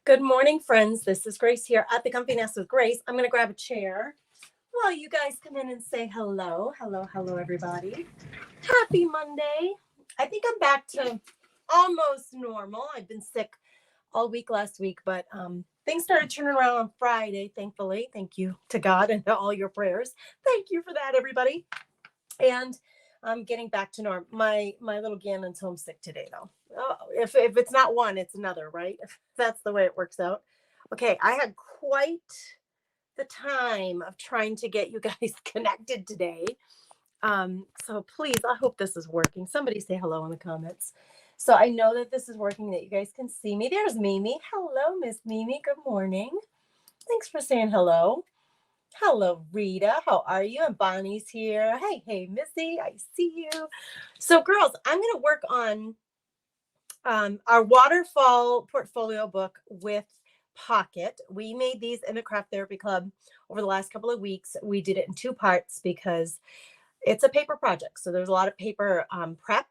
Good morning, friends. This is Grace here at the Comfy Nest with Grace. I'm going to grab a chair while you guys come in and say hello. Hello, hello, everybody. Happy Monday. I think I'm back to almost normal. I've been sick all week last week, but things started turning around on Friday, thankfully. Thank you to God and to all your prayers. Thank you for that, everybody. And I'm getting back to normal. My little Gannon's homesick today, though. Oh, if it's not one, it's another, right? If that's the way it works out. Okay, I had quite the time of trying to get you guys connected today. So please, I hope this is working. Somebody say hello in the comments. So I know that this is working, that you guys can see me. There's Mimi. Hello, Miss Mimi. Good morning. Thanks for saying hello. Hello, Rita. How are you? And Bonnie's here. Hey, Missy. I see you. So, girls, I'm going to work on our Waterfall portfolio book with Pocket. We made these in the Craft Therapy Club over the last couple of weeks. We did it in 2 parts because it's a paper project. So there's a lot of paper prep,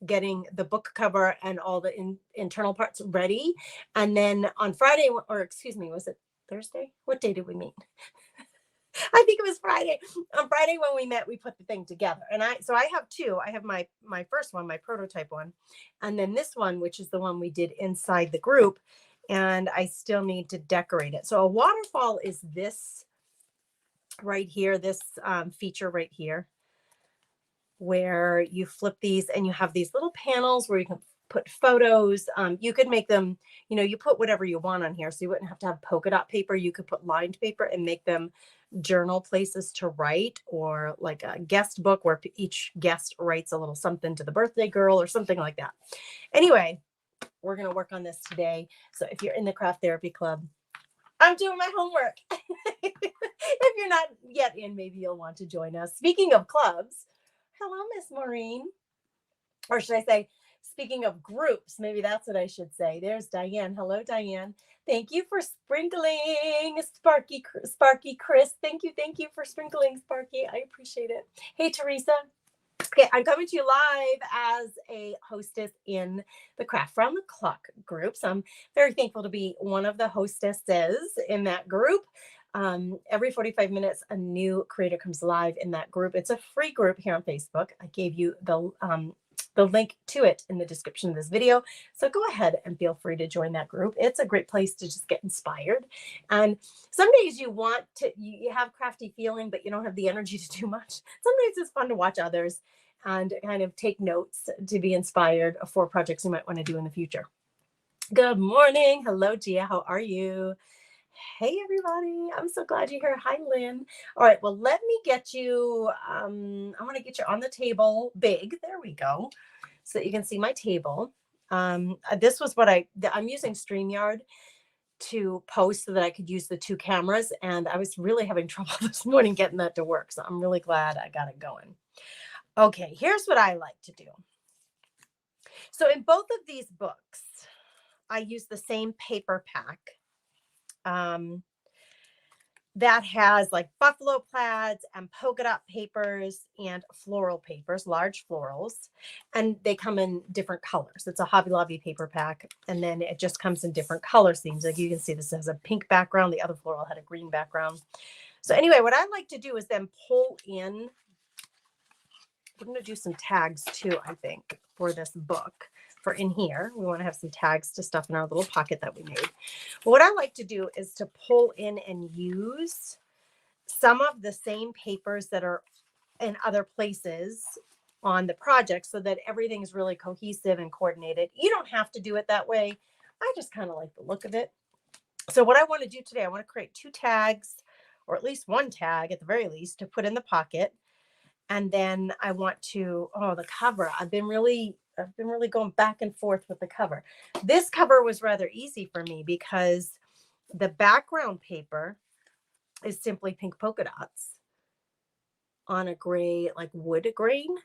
getting the book cover and all the internal parts ready. And then on Friday, or excuse me, was it Thursday? What day did we meet? I think it was Friday. On Friday when we met, we put the thing together. And I have 2. I have my first one, my prototype one, and then this one, which is the one we did inside the group. And I still need to decorate it. So a waterfall is this right here, this feature right here, where you flip these and you have these little panels where you can put photos. You could make them, you put whatever you want on here. So you wouldn't have to have polka dot paper. You could put lined paper and make them journal places to write, or like a guest book where each guest writes a little something to the birthday girl or something like that. Anyway, we're going to work on this today. So if you're in the Craft Therapy Club, I'm doing my homework. If you're not yet in, maybe you'll want to join us. Speaking of clubs, hello, Miss Maureen. Or should I say, speaking of groups, maybe that's what I should say. There's Diane. Hello, Diane. Thank you for sprinkling, Sparky Chris. Thank you for sprinkling, Sparky. I appreciate it. Hey, Teresa. Okay, I'm coming to you live as a hostess in the Craft Round the Clock group. So I'm very thankful to be one of the hostesses in that group. Every 45 minutes, a new creator comes live in that group. It's a free group here on Facebook. I gave you the link to it in the description of this video. So go ahead and feel free to join that group. It's a great place to just get inspired. And some days you have crafty feeling, but you don't have the energy to do much. Sometimes it's fun to watch others and kind of take notes to be inspired for projects you might want to do in the future. Good morning. Hello, Gia. How are you? Hey, everybody. I'm so glad you're here. Hi, Lynn. All right. Well, let me get you, I want to get you on the table big. There we go. So that you can see my table. This was what I'm using StreamYard to post so that I could use the 2 cameras. And I was really having trouble this morning getting that to work. So I'm really glad I got it going. Okay. Here's what I like to do. So in both of these books, I use the same paper pack. That has like buffalo plaids and polka dot papers and floral papers, large florals, and they come in different colors. It's a Hobby Lobby paper pack, and then it just comes in different color themes. Like you can see, this has a pink background. The other floral had a green background. So anyway, what I like to do is then pull in. We're going to do some tags too, I think, for this book. For in here, we want to have some tags to stuff in our little pocket that we made. But what I like to do is to pull in and use some of the same papers that are in other places on the project so that everything's really cohesive and coordinated. You don't have to do it that way. I just kind of like the look of it. So what I want to do today, I want to create 2 tags, or at least 1 tag at the very least, to put in the pocket. And then I want to, the cover. I've been really going back and forth with the cover. This cover was rather easy for me because the background paper is simply pink polka dots on a gray, like wood grain.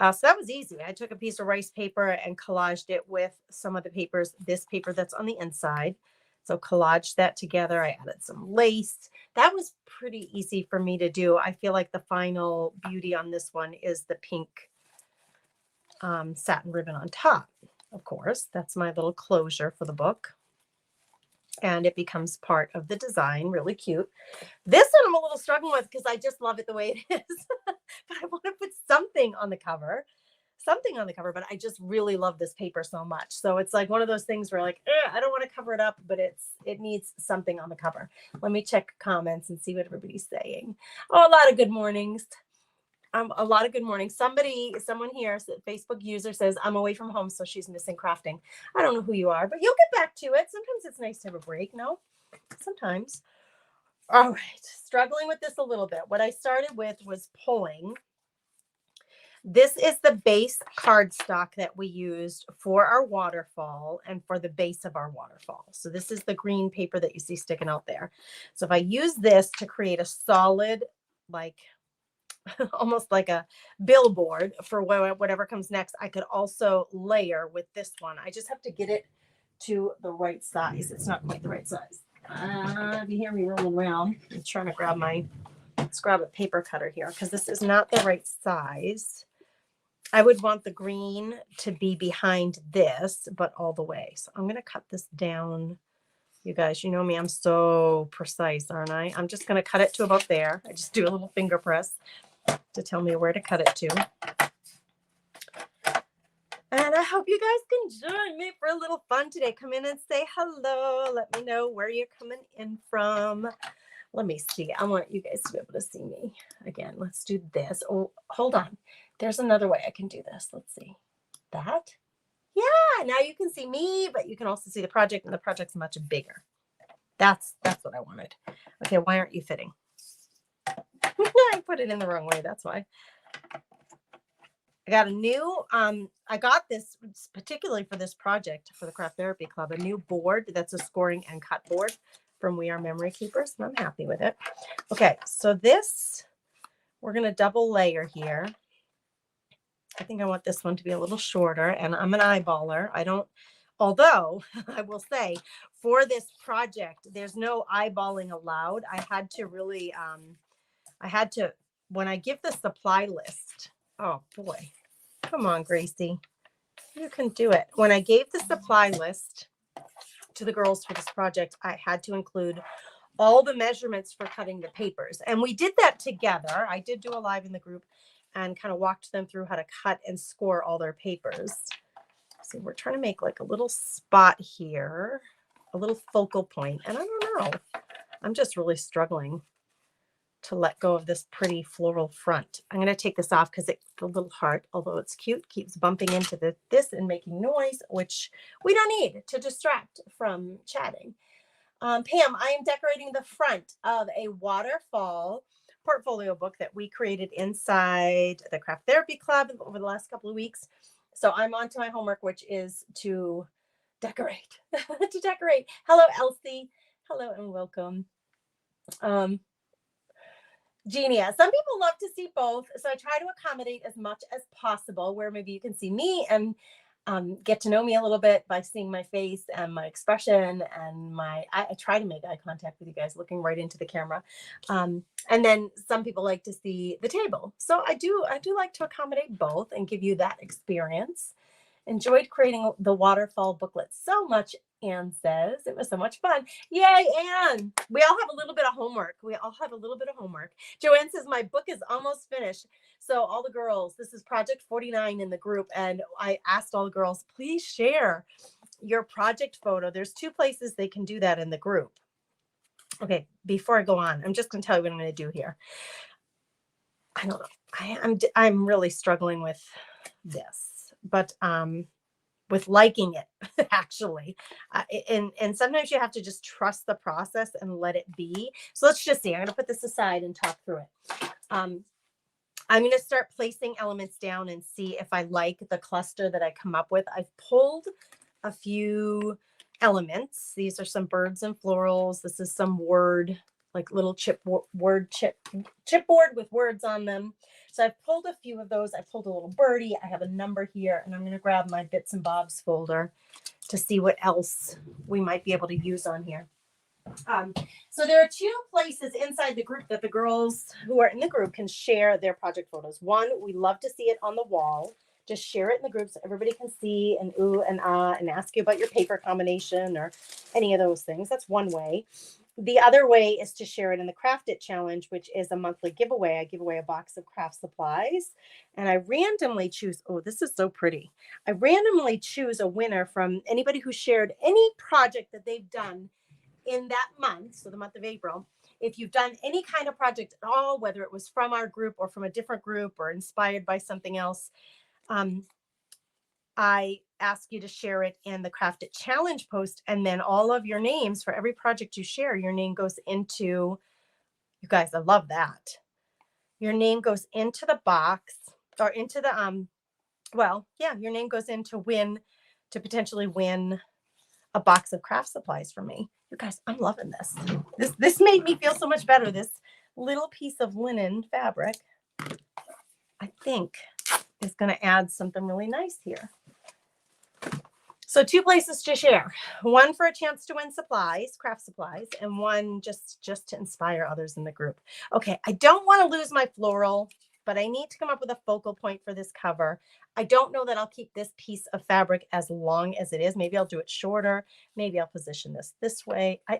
So that was easy. I took a piece of rice paper and collaged it with some of the papers, this paper that's on the inside. So collaged that together. I added some lace. That was pretty easy for me to do. I feel like the final beauty on this one is the pink satin ribbon on top. Of course, that's my little closure for the book. and it becomes part of the design. Really cute. This one I'm a little struggling with because I just love it the way it is. But I want to put something on the cover. But I just really love this paper so much. So it's like one of those things where like, I don't want to cover it up, but it needs something on the cover. Let me check comments and see what everybody's saying. Oh, a lot of good mornings. A lot of good mornings. Someone here, Facebook user says, I'm away from home, so she's missing crafting. I don't know who you are, but you'll get back to it. Sometimes it's nice to have a break, no? Sometimes. All right, struggling with this a little bit. What I started with was pulling. This is the base cardstock that we used for our waterfall and for the base of our waterfall. So this is the green paper that you see sticking out there. So if I use this to create a solid, like almost like a billboard for whatever comes next, I could also layer with this one. I just have to get it to the right size. It's not quite the right size. If you hear me rolling around, I'm trying to grab let's grab a paper cutter here because this is not the right size. I would want the green to be behind this, but all the way. So I'm going to cut this down. You guys, you know me, I'm so precise, aren't I? I'm just going to cut it to about there. I just do a little finger press to tell me where to cut it to. And I hope you guys can join me for a little fun today. Come in and say hello. Let me know where you're coming in from. Let me see. I want you guys to be able to see me. Again, let's do this. Oh, hold on. There's another way I can do this. Let's see. That? Yeah, now you can see me, but you can also see the project, and the project's much bigger. That's what I wanted. Okay, why aren't you fitting? I put it in the wrong way. That's why. I got a new, I got this particularly for this project for the Craft Therapy Club, a new board that's a scoring and cut board from We Are Memory Keepers, and I'm happy with it. Okay, so this, we're going to double layer here. I think I want this one to be a little shorter, and I'm an eyeballer. Although I will say for this project, there's no eyeballing allowed. I had to really, when I give the supply list, oh boy, come on, Gracie, you can do it. When I gave the supply list to the girls for this project, I had to include all the measurements for cutting the papers. And we did that together. I did do a live in the group and kind of walked them through how to cut and score all their papers. So we're trying to make like a little spot here, a little focal point. And I don't know, I'm just really struggling to let go of this pretty floral front. I'm going to take this off because the little heart, although it's cute, keeps bumping into this and making noise, which we don't need to distract from chatting. Pam, I am decorating the front of a Waterfall portfolio book that we created inside the Craft Therapy Club over the last couple of weeks. So I'm on to my homework, which is to decorate. To decorate. Hello, Elsie. Hello and welcome. Genia, some people love to see both, so I try to accommodate as much as possible where maybe you can see me and get to know me a little bit by seeing my face and my expression and I try to make eye contact with you guys looking right into the camera. And then some people like to see the table. So I do like to accommodate both and give you that experience. Enjoyed creating the Waterfall booklet so much, Anne says. It was so much fun. Yay, Anne. We all have a little bit of homework. Joanne says, my book is almost finished. So all the girls, this is project 49 in the group. And I asked all the girls, please share your project photo. There's 2 places they can do that in the group. Okay, before I go on, I'm just going to tell you what I'm going to do here. I don't know. I'm really struggling with this, but with liking it actually. And sometimes you have to just trust the process and let it be. So let's just see. I'm going to put this aside and talk through it. I'm going to start placing elements down and see if I like the cluster that I come up with. I've pulled a few elements. These are some birds and florals. This is some word, like little chipboard with words on them. So I've pulled a few of those. I pulled a little birdie. I have a number here, and I'm going to grab my bits and bobs folder to see what else we might be able to use on here. So there are 2 places inside the group that the girls who are in the group can share their project photos. One, we love to see it on the wall just share it in the group so everybody can see and ooh and ah and ask you about your paper combination or any of those things. That's one way. The other way is to share it in the Craft It Challenge, which is a monthly giveaway. I give away a box of craft supplies and I randomly choose, oh, this is so pretty. I randomly choose a winner from anybody who shared any project that they've done in that month, so the month of April. If you've done any kind of project at all, whether it was from our group or from a different group or inspired by something else, I ask you to share it in the Craft It Challenge post, and then all of your names for every project you share, your name goes into, you guys, I love that. Your name goes into the box or into the, well, yeah, your name goes in to potentially win a box of craft supplies from me. You guys, I'm loving this. This made me feel so much better. This little piece of linen fabric, I think, is going to add something really nice here. So 2 places to share. One for a chance to win supplies, craft supplies, and one just to inspire others in the group. Okay, I don't want to lose my floral, but I need to come up with a focal point for this cover. I don't know that I'll keep this piece of fabric as long as it is. Maybe I'll do it shorter. Maybe I'll position this way. I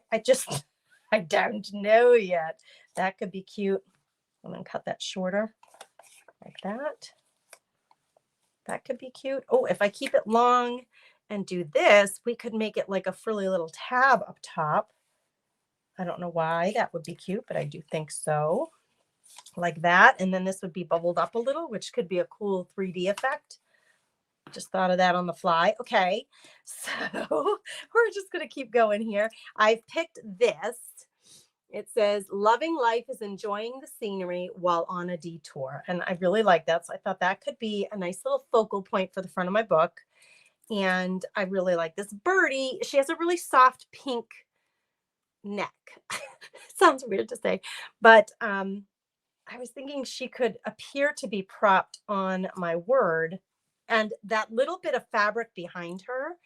don't know yet. That could be cute. I'm going to cut that shorter like that. That could be cute. Oh, if I keep it long and do this, we could make it like a frilly little tab up top. I don't know why that would be cute, but I do think so. Like that. And then this would be bubbled up a little, which could be a cool 3D effect. Just thought of that on the fly. Okay, so we're just going to keep going here. I've picked this. It says, loving life is enjoying the scenery while on a detour. And I really like that. So I thought that could be a nice little focal point for the front of my book. And I really like this birdie. She has a really soft pink neck. Sounds weird to say, but I was thinking she could appear to be propped on my word. And that little bit of fabric behind her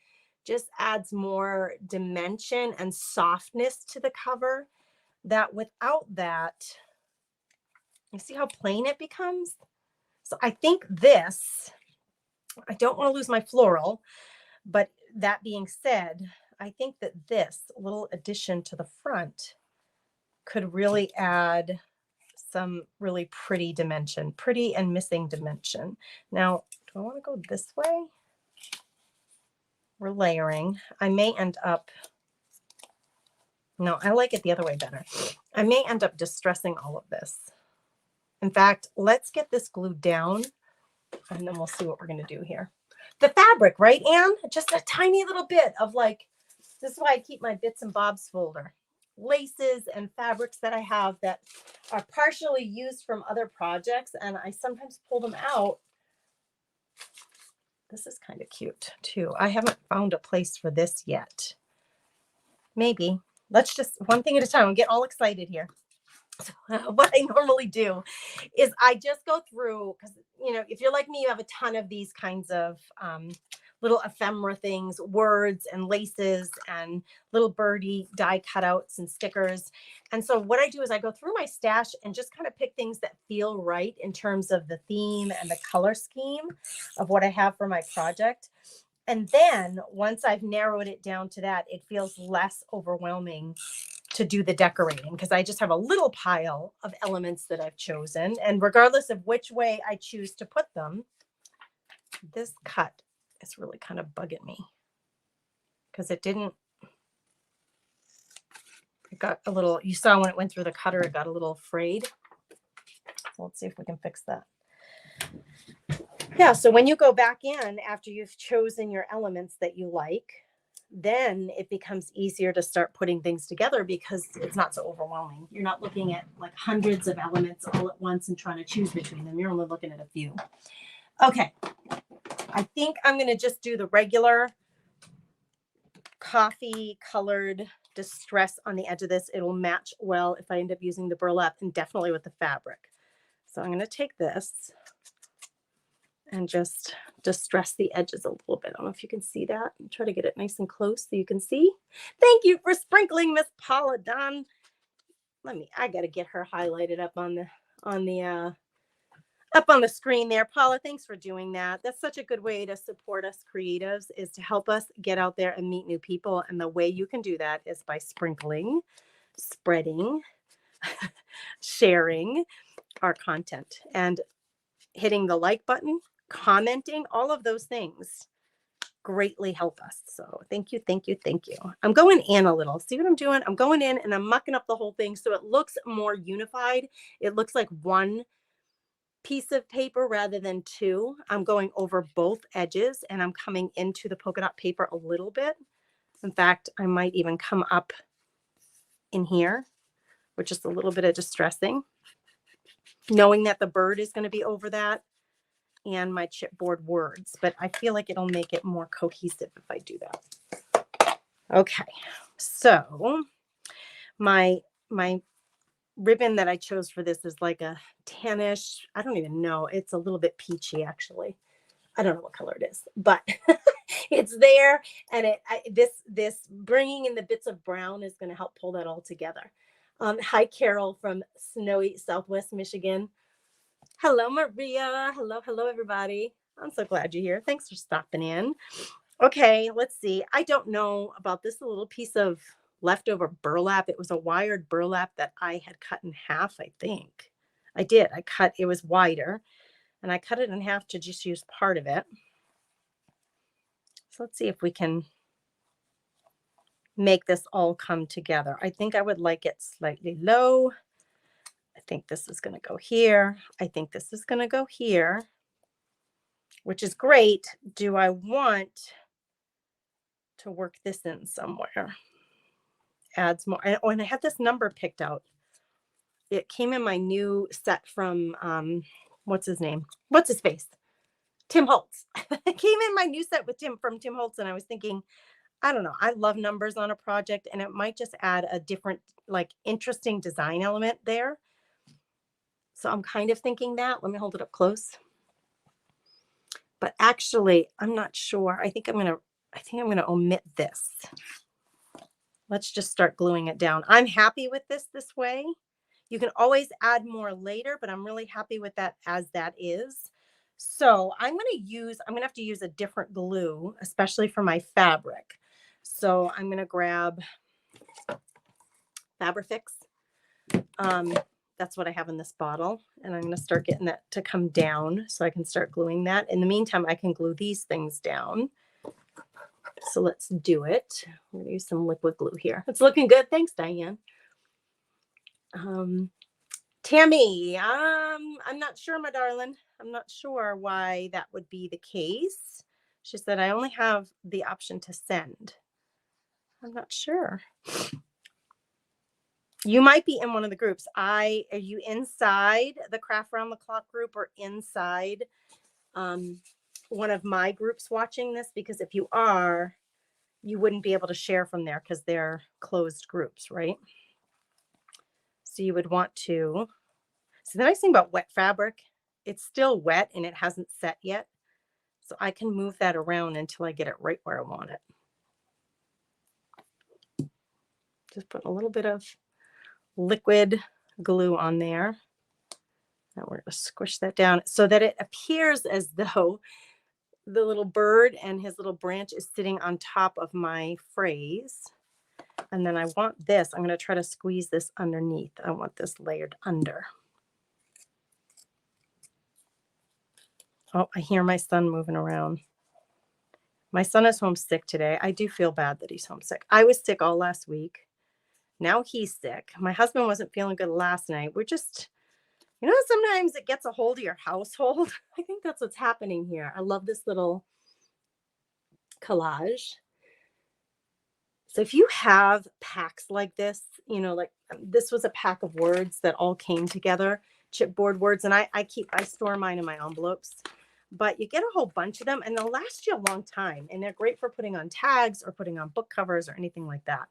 just adds more dimension and softness to the cover. That without that, you see how plain it becomes? So I think this, I don't want to lose my floral, but that being said, I think that this little addition to the front could really add some really pretty dimension, pretty and missing dimension. Now, do I want to go this way? We're layering. I may end up, no, I like it the other way better. I may end up distressing all of this. In fact, let's get this glued down and then we'll see what we're going to do here. The fabric, right, Anne? Just a tiny little bit of like, this is why I keep my bits and bobs folder. Laces and fabrics that I have that are partially used from other projects, and I sometimes pull them out. This is kind of cute too. I haven't found a place for this yet. Maybe. Let's just one thing at a time. I'm getting all excited here. So, what I normally do is I just go through, because if you're like me, you have a ton of these kinds of little ephemera things, words and laces and little birdie die cutouts and stickers. And so what I do is I go through my stash and just kind of pick things that feel right in terms of the theme and the color scheme of what I have for my project. And then once I've narrowed it down to that, it feels less overwhelming to do the decorating because I just have a little pile of elements that I've chosen. And regardless of which way I choose to put them, this cut is really kind of bugging me because it got a little, you saw when it went through the cutter, it got a little frayed. So let's see if we can fix that. Yeah, so when you go back in after you've chosen your elements that you like, then it becomes easier to start putting things together because it's not so overwhelming. You're not looking at like hundreds of elements all at once and trying to choose between them. You're only looking at a few. Okay, I think I'm going to just do the regular coffee colored distress on the edge of this. It'll match well if I end up using the burlap and definitely with the fabric. So I'm going to take this and just distress the edges a little bit. I don't know if you can see that. Try to get it nice and close so you can see. Thank you for sprinkling, Miss Paula Dunn. I got to get her highlighted up on the up on the screen there. Paula, thanks for doing that. That's such a good way to support us creatives, is to help us get out there and meet new people. And the way you can do that is by sprinkling, spreading, sharing our content, and hitting the like button, commenting. All of those things greatly help us. So thank you, thank you, thank you. I'm going in a little. See what I'm doing? I'm going in and I'm mucking up the whole thing so it looks more unified. It looks like one piece of paper rather than two. I'm going over both edges and I'm coming into the polka dot paper a little bit. In fact, I might even come up in here with just a little bit of distressing, knowing that the bird is going to be over that and my chipboard words, but I feel like it'll make it more cohesive if I do that. Okay, so my ribbon that I chose for this is like a tannish, I don't even know, it's a little bit peachy actually. I don't know what color it is, but it's there, and this bringing in the bits of brown is going to help pull that all together. Hi, Carol from snowy Southwest Michigan. Hello, Maria. Hello, everybody. I'm so glad you're here. Thanks for stopping in. Okay, let's see. I don't know about this little piece of leftover burlap. It was a wired burlap that I had cut in half, I think. I did. It was wider, and I cut it in half to just use part of it. So let's see if we can make this all come together. I think I would like it slightly low. I think this is going to go here. I think this is going to go here, which is great. Do I want to work this in somewhere? Adds more. Oh, and I had this number picked out. It came in my new set from, what's his name? What's his face? Tim Holtz. It came in my new set with from Tim Holtz, and I was thinking, I don't know, I love numbers on a project, and it might just add a different, like, interesting design element there. So I'm kind of thinking that. Let me hold it up close. But actually, I'm not sure. I think I'm gonna omit this. Let's just start gluing it down. I'm happy with this way. You can always add more later, but I'm really happy with that as that is. So I'm gonna have to use a different glue, especially for my fabric. So I'm gonna grab Fabrifix. That's what I have in this bottle, and I'm going to start getting that to come down so I can start gluing that. In the meantime, I can glue these things down. So let's do it. I'm going to use some liquid glue here. It's looking good. Thanks, Diane. Tammy, I'm not sure, my darling. I'm not sure why that would be the case. She said, I only have the option to send. I'm not sure. You might be in one of the groups. Are you inside the Craft Round the Clock group or inside one of my groups watching this? Because if you are, you wouldn't be able to share from there because they're closed groups, right? So you would want to. So the nice thing about wet fabric, it's still wet and it hasn't set yet. So I can move that around until I get it right where I want it. Just put a little bit of liquid glue on there. Now we're going to squish that down so that it appears as though the little bird and his little branch is sitting on top of my phrase. And then I want this. I'm going to try to squeeze this underneath. I want this layered under. Oh, I hear my son moving around. My son is homesick today. I do feel bad that he's homesick. I was sick all last week. Now he's sick. My husband wasn't feeling good last night. We're just, sometimes it gets a hold of your household. I think that's what's happening here. I love this little collage. So if you have packs like this, like this was a pack of words that all came together, chipboard words, and I store mine in my envelopes. But you get a whole bunch of them and they'll last you a long time. And they're great for putting on tags or putting on book covers or anything like that.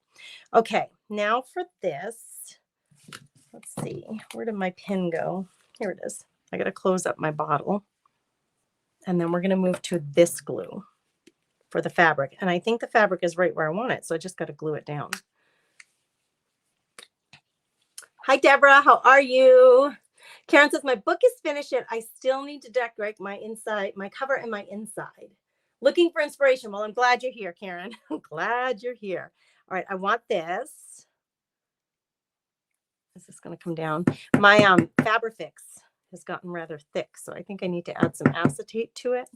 Okay, now for this, let's see, where did my pin go? Here it is. I got to close up my bottle. And then we're going to move to this glue for the fabric. And I think the fabric is right where I want it. So I just got to glue it down. Hi, Deborah. How are you? Karen says, my book is finished yet I still need to decorate my inside, my cover and my inside. Looking for inspiration. Well, I'm glad you're here, Karen. I'm glad you're here. All right, I want this. Is this going to come down? My Fabrifix has gotten rather thick, so I think I need to add some acetate to it.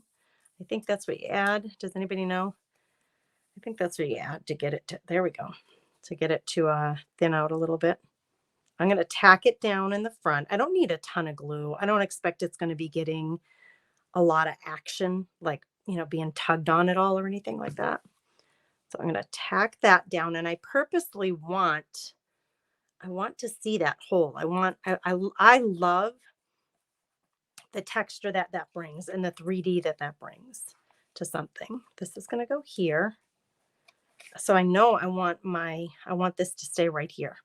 I think that's what you add. Does anybody know? I think that's what you add to get it to, there we go, to get it to thin out a little bit. I'm going to tack it down in the front. I don't need a ton of glue. I don't expect it's going to be getting a lot of action, like, you know, being tugged on at all or anything like that. So I'm going to tack that down, and I purposely want, I want to see that hole. I love the texture that that brings and the 3D that that brings to something. This is going to go here. So I know I want this to stay right here.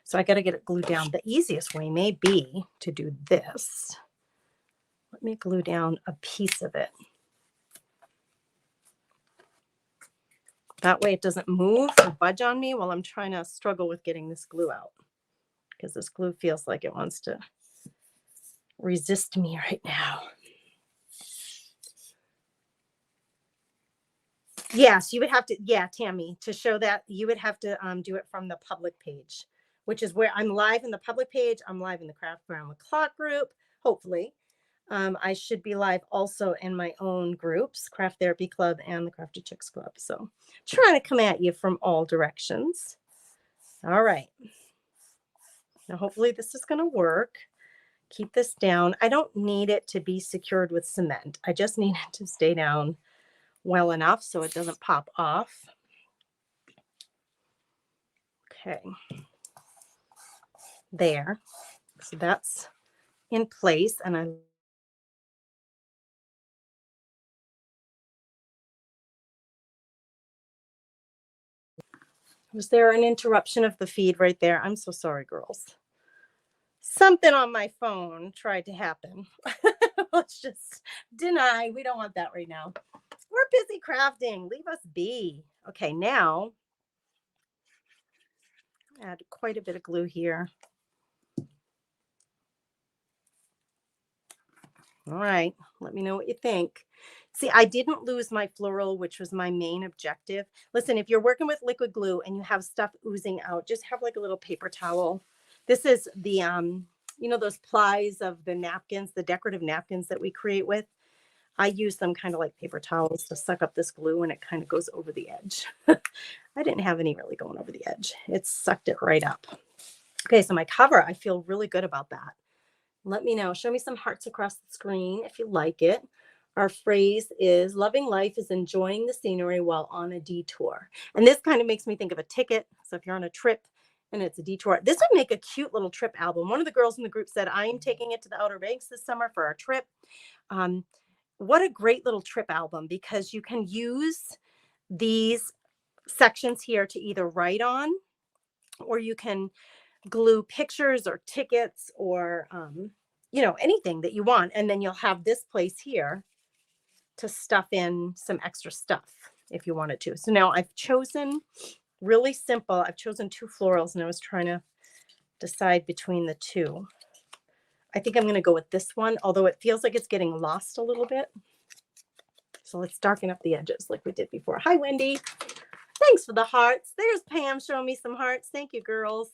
So I got to get it glued down. The easiest way may be to do this. Let me glue down a piece of it. That way it doesn't move or budge on me while I'm trying to struggle with getting this glue out, because this glue feels like it wants to resist me right now. Yes, you would have to, yeah, Tammy, to show that you would have to do it from the public page, which is where I'm live in the public page. I'm live in the Craft Around the Clock group, hopefully. I should be live also in my own groups, Craft Therapy Club and the Crafty Chicks Club. So trying to come at you from all directions. All right. Now, hopefully this is going to work. Keep this down. I don't need it to be secured with cement. I just need it to stay down well enough so it doesn't pop off. Okay. There. So that's in place, and was there an interruption of the feed right there? I'm so sorry, girls. Something on my phone tried to happen. Let's just deny. We don't want that right now. We're busy crafting. Leave us be. Okay, now add quite a bit of glue here. All right, let me know what you think. See, I didn't lose my floral, which was my main objective. Listen, if you're working with liquid glue and you have stuff oozing out, just have like a little paper towel. This is the, you know, those plies of the napkins, the decorative napkins that we create with. I use them kind of like paper towels to suck up this glue, and it kind of goes over the edge. I didn't have any really going over the edge. It sucked it right up. Okay, so my cover, I feel really good about that. Let me know. Show me some hearts across the screen if you like it. Our phrase is, loving life is enjoying the scenery while on a detour. And this kind of makes me think of a ticket. So if you're on a trip and it's a detour, this would make a cute little trip album. One of the girls in the group said, I am taking it to the Outer Banks this summer for our trip. What a great little trip album, because you can use these sections here to either write on, or you can glue pictures or tickets or, you know, anything that you want. And then you'll have this place here to stuff in some extra stuff if you wanted to. So now I've chosen really simple. I've chosen 2 florals, and I was trying to decide between the 2. I think I'm going to go with this one, although it feels like it's getting lost a little bit. So let's darken up the edges like we did before. Hi, Wendy. Thanks for the hearts. There's Pam showing me some hearts. Thank you, girls.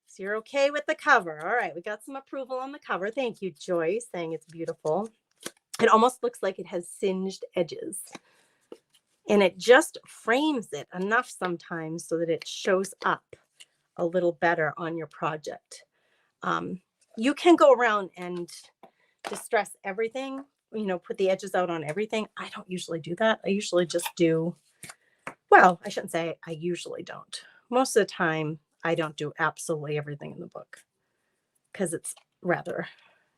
So you're okay with the cover. All right, we got some approval on the cover. Thank you, Joyce, saying it's beautiful. It almost looks like it has singed edges. And it just frames it enough sometimes so that it shows up a little better on your project. You can go around and distress everything, you know, put the edges out on everything. I don't usually do that. I usually just do, well, I shouldn't say I usually don't. Most of the time, I don't do absolutely everything in the book because it's rather,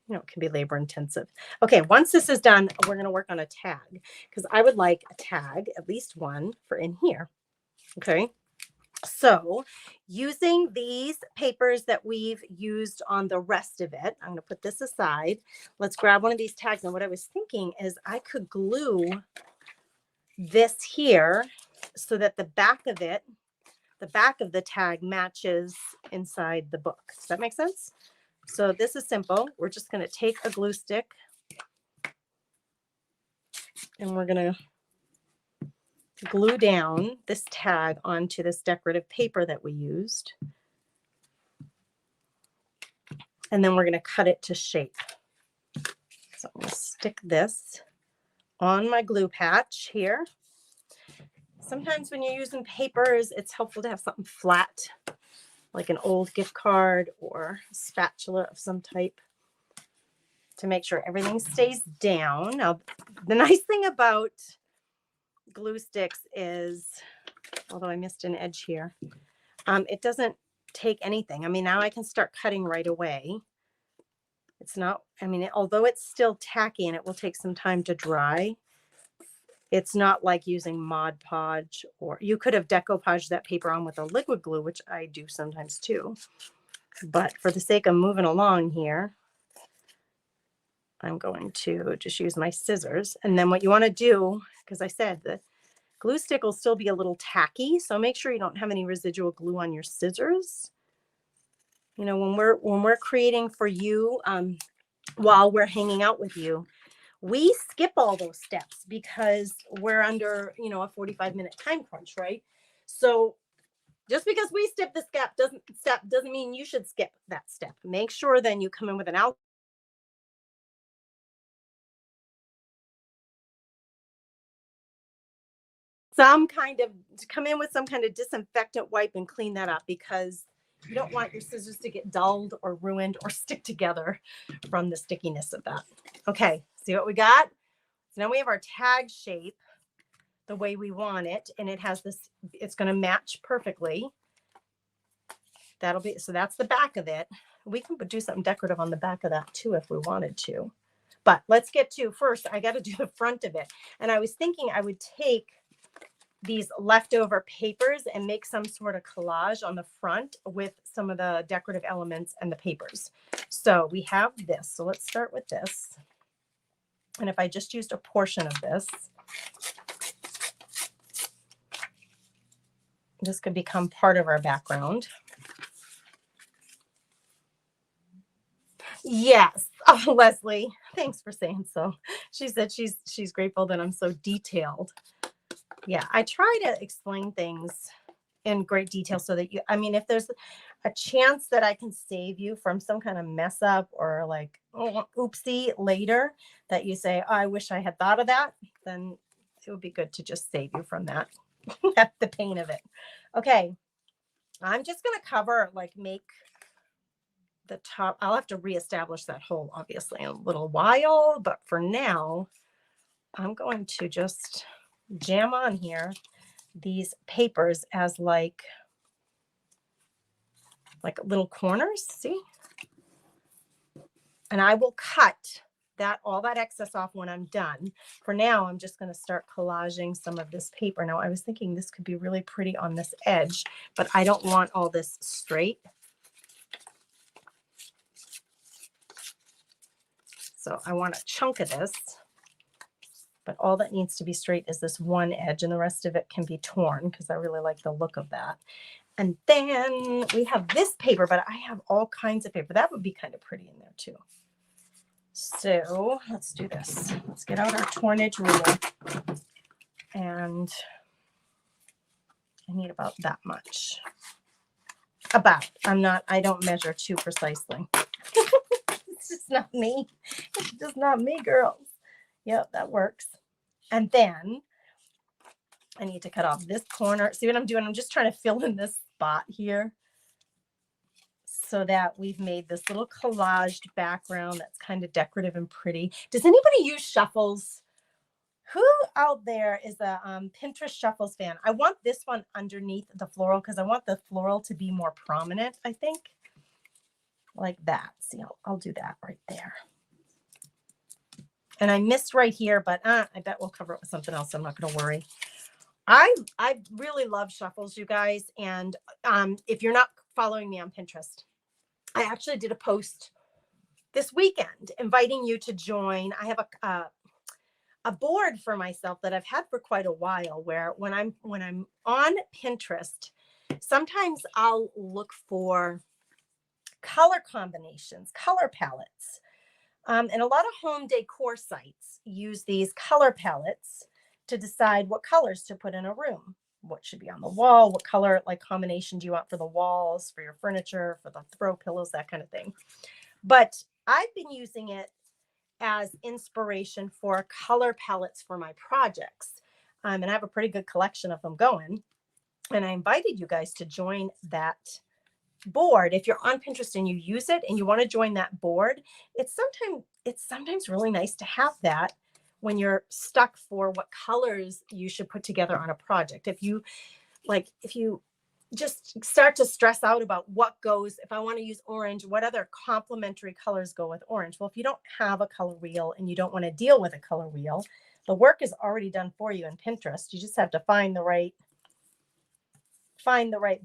you know, it can be labor intensive. Okay, once this is done, we're going to work on a tag, because I would like a tag, at least one, for in here. Okay, so using these papers that we've used on the rest of it, I'm going to put this aside. Let's grab one of these tags. And what I was thinking is I could glue this here so that the back of it, the back of the tag matches inside the book. Does that make sense? So this is simple. We're just going to take a glue stick and we're going to glue down this tag onto this decorative paper that we used. And then we're going to cut it to shape. So I'm going to stick this on my glue patch here. Sometimes when you're using papers, it's helpful to have something flat, like an old gift card or a spatula of some type, to make sure everything stays down. Now, the nice thing about glue sticks is, although I missed an edge here, it doesn't take anything. I mean, now I can start cutting right away. It's not, I mean, although it's still tacky and it will take some time to dry, it's not like using Mod Podge, or you could have decoupaged that paper on with a liquid glue, which I do sometimes too. But for the sake of moving along here, I'm going to just use my scissors. And then what you want to do, because I said the glue stick will still be a little tacky, so make sure you don't have any residual glue on your scissors. You know, when we're creating for you, while we're hanging out with you, we skip all those steps because we're under, you know, a 45-minute time crunch, right? So just because we skip the step doesn't mean you should skip that step. Make sure then you come in with an alcohol, some kind of disinfectant wipe and clean that up, because you don't want your scissors to get dulled or ruined or stick together from the stickiness of that. Okay, see what we got? So now we have our tag shape the way we want it, and it has this, it's going to match perfectly. That'll be, so that's the back of it. We can do something decorative on the back of that too if we wanted to. But let's get to, first I got to do the front of it. And I was thinking I would take these leftover papers and make some sort of collage on the front with some of the decorative elements and the papers. So we have this. So let's start with this. And if I just used a portion of this, this could become part of our background. Yes. Oh, Leslie, thanks for saying so. She said she's grateful that I'm so detailed. Yeah, I try to explain things in great detail so that you, I mean, if there's a chance that I can save you from some kind of mess up or like, oh, oopsie later, that you say, oh, I wish I had thought of that, then it would be good to just save you from that. That's the pain of it. Okay, I'm just going to cover, like, make the top. I'll have to reestablish that hole obviously in a little while, but for now I'm going to just jam on here these papers as like little corners, see? And I will cut that, all that excess off when I'm done. For now, I'm just going to start collaging some of this paper. Now, I was thinking this could be really pretty on this edge, but I don't want all this straight. So I want a chunk of this, but all that needs to be straight is this one edge, and the rest of it can be torn because I really like the look of that. And then we have this paper, but I have all kinds of paper. That would be kind of pretty in there too. So let's do this. Let's get out our torn edge ruler. And I need about that much. I don't measure too precisely. It's just not me. It's just not me, girls. Yep, that works. And then I need to cut off this corner. See what I'm doing? I'm just trying to fill in this spot here so that we've made this little collaged background that's kind of decorative and pretty. Does anybody use shuffles? Who out there is a Pinterest shuffles fan? I want this one underneath the floral because I want the floral to be more prominent, I think. Like that. See, I'll do that right there. And I missed right here, but I bet we'll cover it with something else. I'm not going to worry. I really love shuffles, you guys. And if you're not following me on Pinterest, I actually did a post this weekend inviting you to join. I have a board for myself that I've had for quite a while, where when I'm on Pinterest, sometimes I'll look for color combinations, color palettes. And a lot of home decor sites use these color palettes to decide what colors to put in a room, what should be on the wall, what color like combination do you want for the walls, for your furniture, for the throw pillows, that kind of thing. But I've been using it as inspiration for color palettes for my projects. And I have a pretty good collection of them going. And I invited you guys to join that board. If you're on Pinterest and you use it and you want to join that board, it's sometimes really nice to have that when you're stuck for what colors you should put together on a project. If you just start to stress out about what goes, if I want to use orange, what other complementary colors go with orange? Well, if you don't have a color wheel and you don't want to deal with a color wheel, the work is already done for you in Pinterest. You just have to find the right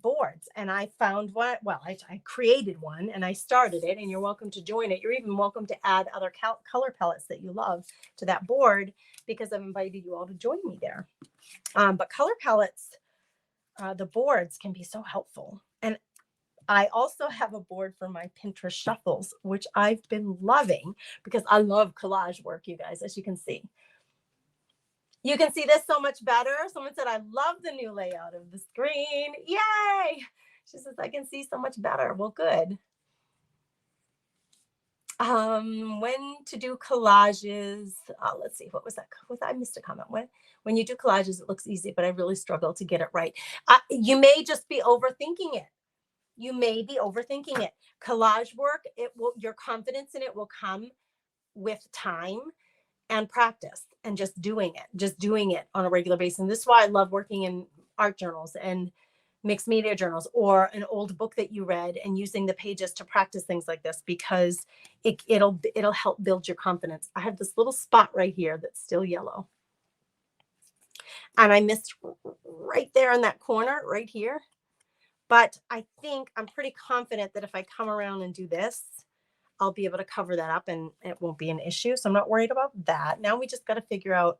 boards. And I found one. Well, I created one and I started it, and you're welcome to join it. You're even welcome to add other color palettes that you love to that board, because I've invited you all to join me there. But color palettes, the boards can be so helpful. And I also have a board for my Pinterest shuffles, which I've been loving because I love collage work, you guys, as you can see. You can see this so much better. Someone said, I love the new layout of the screen. Yay. She says, I can see so much better. Well, good. When to do collages. Let's see. What was that? I missed a comment. When you do collages, it looks easy, but I really struggle to get it right. You may just be overthinking it. You may be overthinking it. Collage work, your confidence in it will come with time and practice and just doing it on a regular basis. And this is why I love working in art journals and mixed media journals, or an old book that you read and using the pages to practice things like this, because it'll help build your confidence. I have this little spot right here that's still yellow. And I missed right there in that corner right here. But I think I'm pretty confident that if I come around and do this, I'll be able to cover that up and it won't be an issue. So I'm not worried about that. Now we just got to figure out,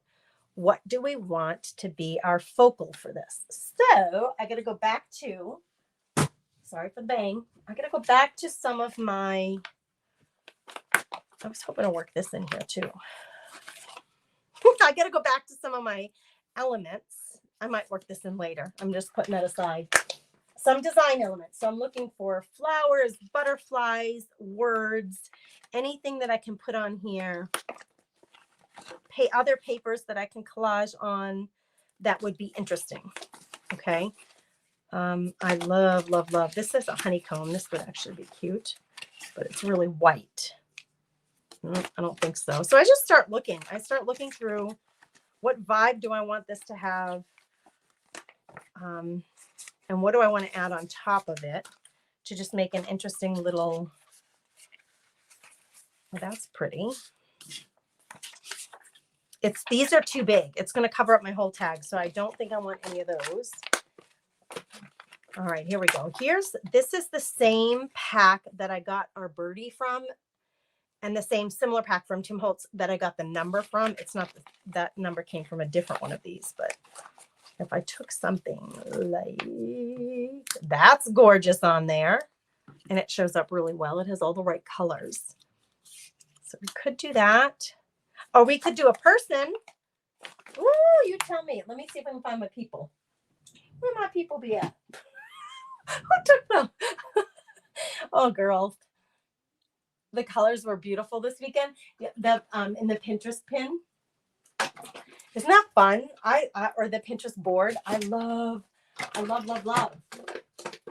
what do we want to be our focal for this? So I got to go back to, sorry for the bang. I got to go back to some of my, I was hoping to work this in here too. I got to go back to some of my elements. I might work this in later. I'm just putting that aside. Some design elements. So I'm looking for flowers, butterflies, words, anything that I can put on here. Other papers that I can collage on that would be interesting. Okay. I love, love, love. This is a honeycomb. This would actually be cute, but it's really white. I don't think so. So I just start looking. I start looking through, what vibe do I want this to have? And what do I want to add on top of it to just make an interesting little, well, that's pretty. These are too big. It's going to cover up my whole tag. So I don't think I want any of those. All right, here we go. This is the same pack that I got our birdie from, and the same similar pack from Tim Holtz that I got the number from. It's not, that number came from a different one of these, but if I took something like, that's gorgeous on there, and it shows up really well. It has all the right colors. So we could do that. Or we could do a person. Ooh, you tell me. Let me see if I can find my people. Where my people be at? Who took them? Oh, girls. The colors were beautiful this weekend. In the Pinterest pin. Isn't that fun? Or the Pinterest board. I love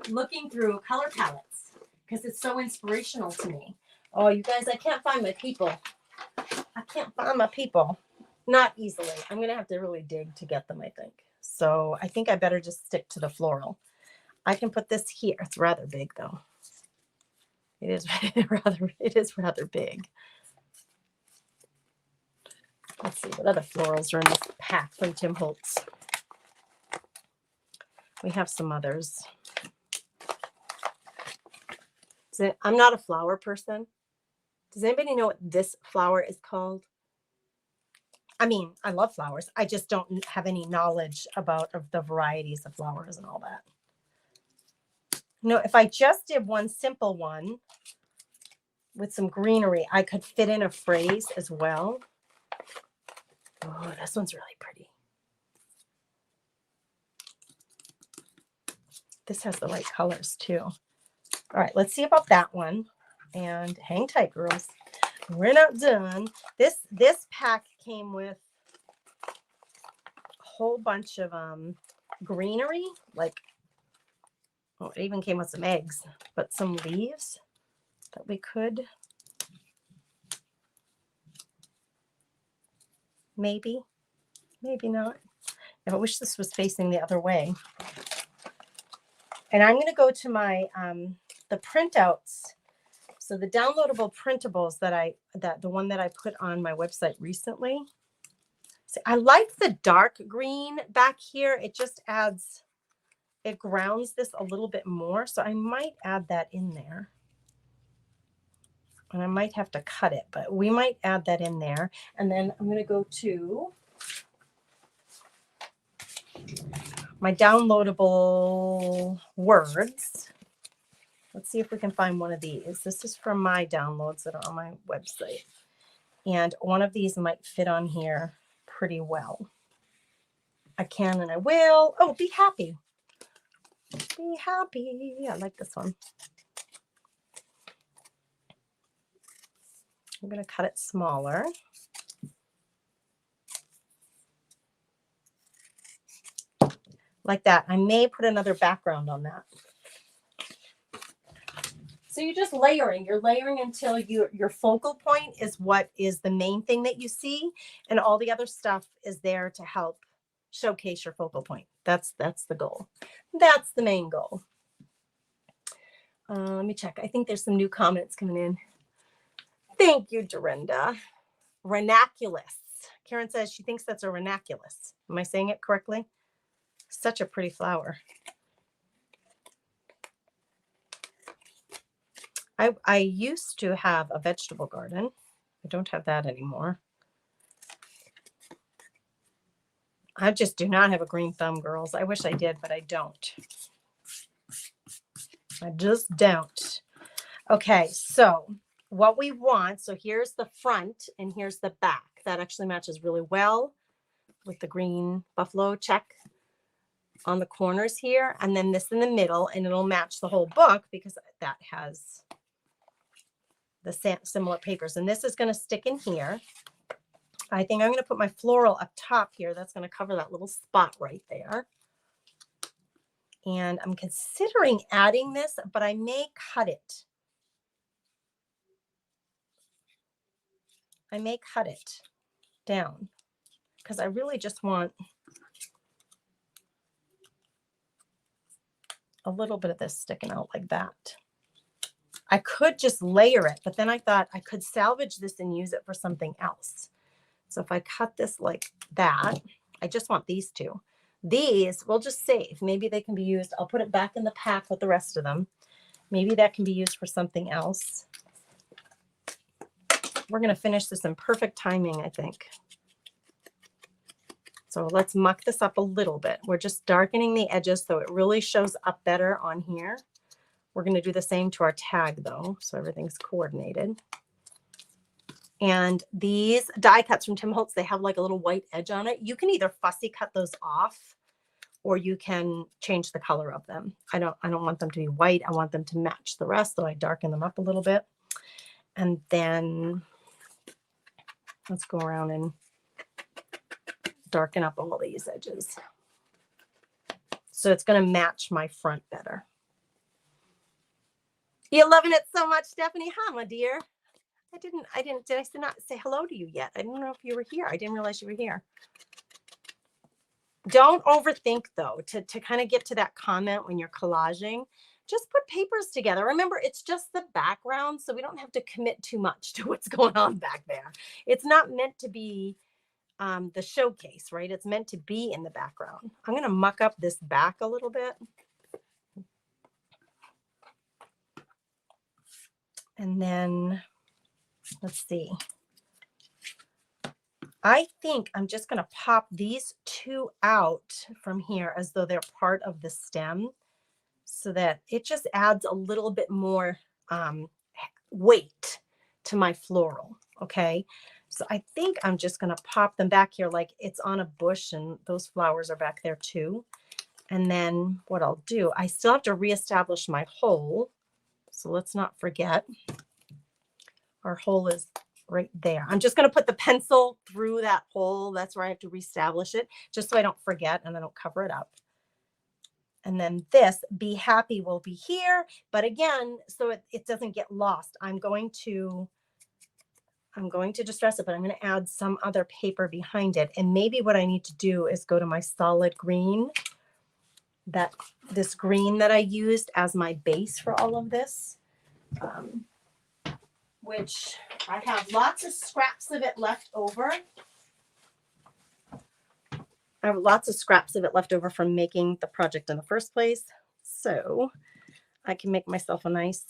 looking through color palettes because it's so inspirational to me. Oh, you guys, I can't find my people. I can't find my people. Not easily. I'm going to have to really dig to get them, I think. So I think I better just stick to the floral. I can put this here. It's rather big, though. It is rather big. Let's see what other florals are in this pack from Tim Holtz. We have some others. I'm not a flower person. Does anybody know what this flower is called? I mean, I love flowers. I just don't have any knowledge about the varieties of flowers and all that. You know, if I just did one simple one, with some greenery. I could fit in a phrase as well. Oh, this one's really pretty. This has the right colors too. All right, let's see about that one. And hang tight, girls. We're not done. This pack came with a whole bunch of greenery, like, oh, it even came with some eggs, but some leaves that we could maybe not. I wish this was facing the other way. And I'm going to go to my the printouts. So the downloadable printables that the one that I put on my website recently. So I like the dark green back here. It just adds, it grounds this a little bit more. So I might add that in there. And I might have to cut it, but we might add that in there. And then I'm going to go to my downloadable words. Let's see if we can find one of these. This is from my downloads that are on my website. And one of these might fit on here pretty well. I can and I will. Oh, be happy. Be happy. I like this one. I'm going to cut it smaller. Like that. I may put another background on that. So you're just layering. You're layering until your focal point is what is the main thing that you see, and all the other stuff is there to help showcase your focal point. That's the goal. That's the main goal. Let me check. I think there's some new comments coming in. Thank you, Dorinda. Ranunculus. Karen says she thinks that's a ranunculus. Am I saying it correctly? Such a pretty flower. I used to have a vegetable garden. I don't have that anymore. I just do not have a green thumb, girls. I wish I did, but I don't. I just don't. Okay, so what we want, so here's the front and here's the back. That actually matches really well with the green buffalo check on the corners here, and then this in the middle, and it'll match the whole book because that has the similar papers. And this is going to stick in here. I think I'm going to put my floral up top here. That's going to cover that little spot right there. And I'm considering adding this, but I may cut it. I may cut it down because I really just want a little bit of this sticking out like that. I could just layer it, but then I thought I could salvage this and use it for something else. So if I cut this like that, I just want these two. These we'll just save. Maybe they can be used. I'll put it back in the pack with the rest of them. Maybe that can be used for something else. We're going to finish this in perfect timing, I think. So let's muck this up a little bit. We're just darkening the edges so it really shows up better on here. We're going to do the same to our tag though, so everything's coordinated. And these die cuts from Tim Holtz, they have like a little white edge on it. You can either fussy cut those off or you can change the color of them. I don't want them to be white. I want them to match the rest, so I darken them up a little bit. And then let's go around and darken up all these edges. So it's going to match my front better. You're loving it so much, Stephanie. Huh, my dear? Did I not say hello to you yet? I didn't know if you were here. I didn't realize you were here. Don't overthink though, to kind of get to that comment when you're collaging. Just put papers together. Remember, it's just the background, so we don't have to commit too much to what's going on back there. It's not meant to be the showcase, right? It's meant to be in the background. I'm going to muck up this back a little bit. And then let's see. I think I'm just going to pop these two out from here as though they're part of the stem so that it just adds a little bit more weight to my floral. Okay. So I think I'm just going to pop them back here like it's on a bush, and those flowers are back there too. And then what I'll do, I still have to reestablish my hole. So let's not forget our hole is right there. I'm just going to put the pencil through that hole. That's where I have to reestablish it, just so I don't forget and I don't cover it up. And then this Be Happy will be here. But again, so it doesn't get lost, I'm going to distress it, but I'm going to add some other paper behind it. And maybe what I need to do is go to my solid green, this green that I used as my base for all of this, which I have lots of scraps of it left over. I have lots of scraps of it left over from making the project in the first place. So I can make myself a nice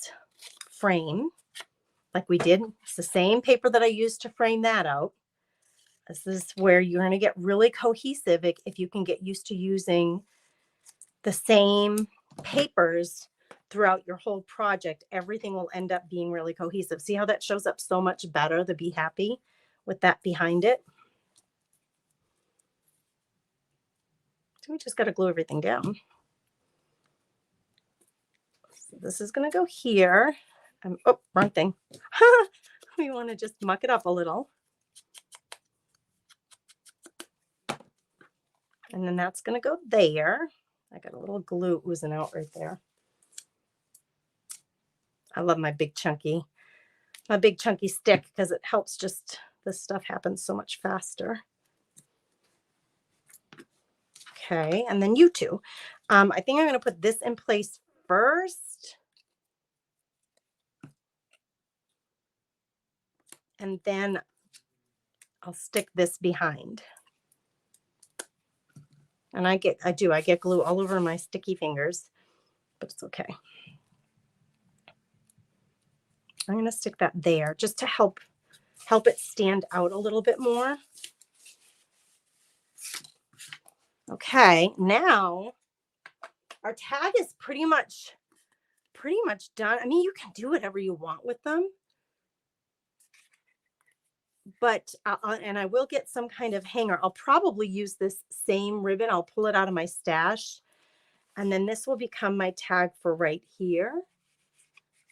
frame like we did. It's the same paper that I used to frame that out. This is where you're going to get really cohesive if you can get used to using the same papers throughout your whole project. Everything will end up being really cohesive. See how that shows up so much better, the Be Happy, with that behind it? So we just got to glue everything down. So this is going to go here. Oh, wrong thing. We want to just muck it up a little. And then that's going to go there. I got a little glue oozing out right there. I love my big chunky stick because it helps just, this stuff happens so much faster. Okay, and then you two. I think I'm going to put this in place first. And then I'll stick this behind. And I get glue all over my sticky fingers, but it's okay. I'm going to stick that there just to help it stand out a little bit more. Okay, now our tag is pretty much done. I mean, you can do whatever you want with them, but and I will get some kind of hanger. I'll probably use this same ribbon. I'll pull it out of my stash, and then this will become my tag for right here.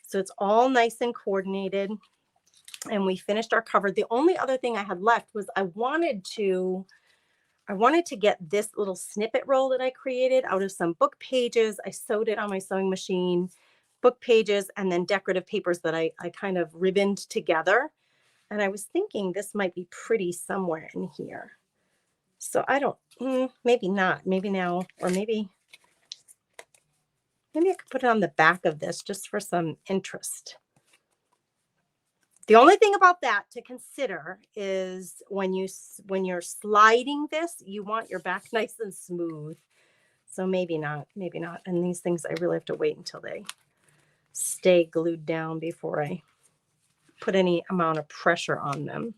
So it's all nice and coordinated, and we finished our cover. The only other thing I had left was I wanted to get this little snippet roll that I created out of some book pages. I sewed it on my sewing machine, book pages, and then decorative papers that I kind of ribboned together. And I was thinking this might be pretty somewhere in here. So I don't, maybe not, maybe now, or maybe I could put it on the back of this just for some interest. The only thing about that to consider is when you're sliding this, you want your back nice and smooth. So maybe not. And these things, I really have to wait until they stay glued down before I put any amount of pressure on them.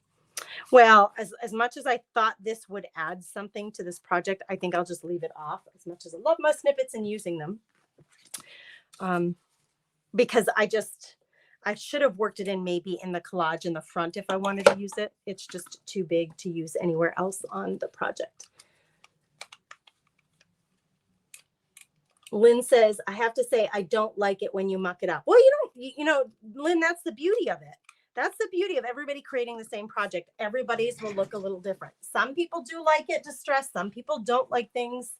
Well, as much as I thought this would add something to this project, I think I'll just leave it off, as much as I love my snippets and using them. Because I should have worked it in maybe in the collage in the front if I wanted to use it. It's just too big to use anywhere else on the project. Lynn says, I have to say, I don't like it when you muck it up. Well, you know, Lynn, that's the beauty of it. That's the beauty of everybody creating the same project. Everybody's will look a little different. Some people do like it distressed. Some people don't like things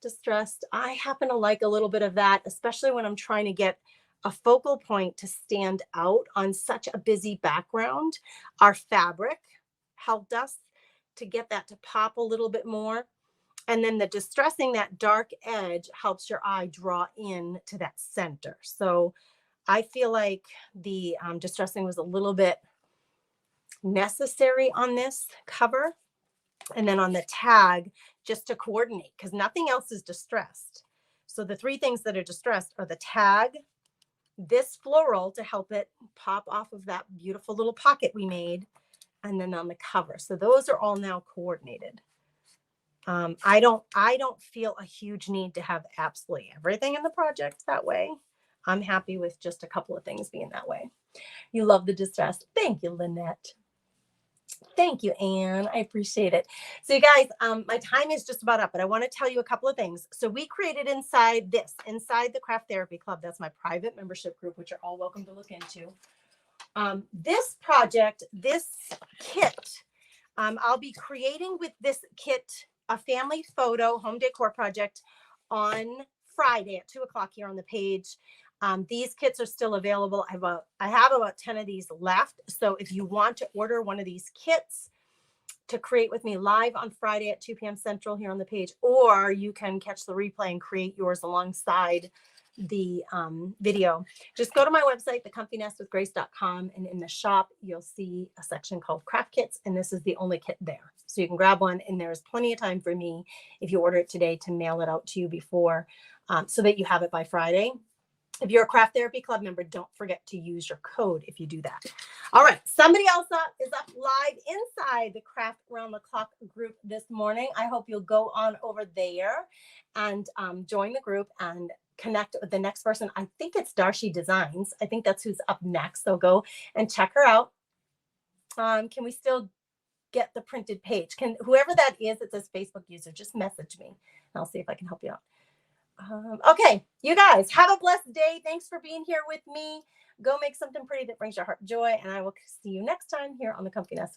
distressed. I happen to like a little bit of that, especially when I'm trying to get a focal point to stand out on such a busy background. Our fabric helped us to get that to pop a little bit more. And then the distressing, that dark edge helps your eye draw in to that center. So I feel like the distressing was a little bit necessary on this cover. And then on the tag, just to coordinate, because nothing else is distressed. So the three things that are distressed are the tag, this floral to help it pop off of that beautiful little pocket we made, and then on the cover. So those are all now coordinated. I don't feel a huge need to have absolutely everything in the project that way. I'm happy with just a couple of things being that way. You love the distress. Thank you, Lynette. Thank you, Anne. I appreciate it. So you guys, my time is just about up, but I want to tell you a couple of things. So we created inside the Craft Therapy Club, that's my private membership group, which you're all welcome to look into. This project, this kit, I'll be creating with this kit a family photo home decor project on Friday at 2:00 here on the page. These kits are still available. I have about 10 of these left. So if you want to order one of these kits to create with me live on Friday at 2 p.m. Central here on the page, or you can catch the replay and create yours alongside the video, just go to my website, thecomfynestwithgrace.com, and in the shop you'll see a section called craft kits, and this is the only kit there, so you can grab one, and there's plenty of time for me if you order it today to mail it out to you before, so that you have it by Friday. If you're a Craft Therapy Club member, don't forget to use your code if you do that. All right, somebody else is up live inside the Craft Round the Clock group this morning. I hope you'll go on over there and join the group and connect with the next person. I think it's Darcy Designs. I think that's who's up next. So go and check her out. Can we still get the printed page? Can whoever that is that says Facebook user, just message me and I'll see if I can help you out. Okay, you guys have a blessed day. Thanks for being here with me. Go make something pretty that brings your heart joy, and I will see you next time here on the Comfy Nest.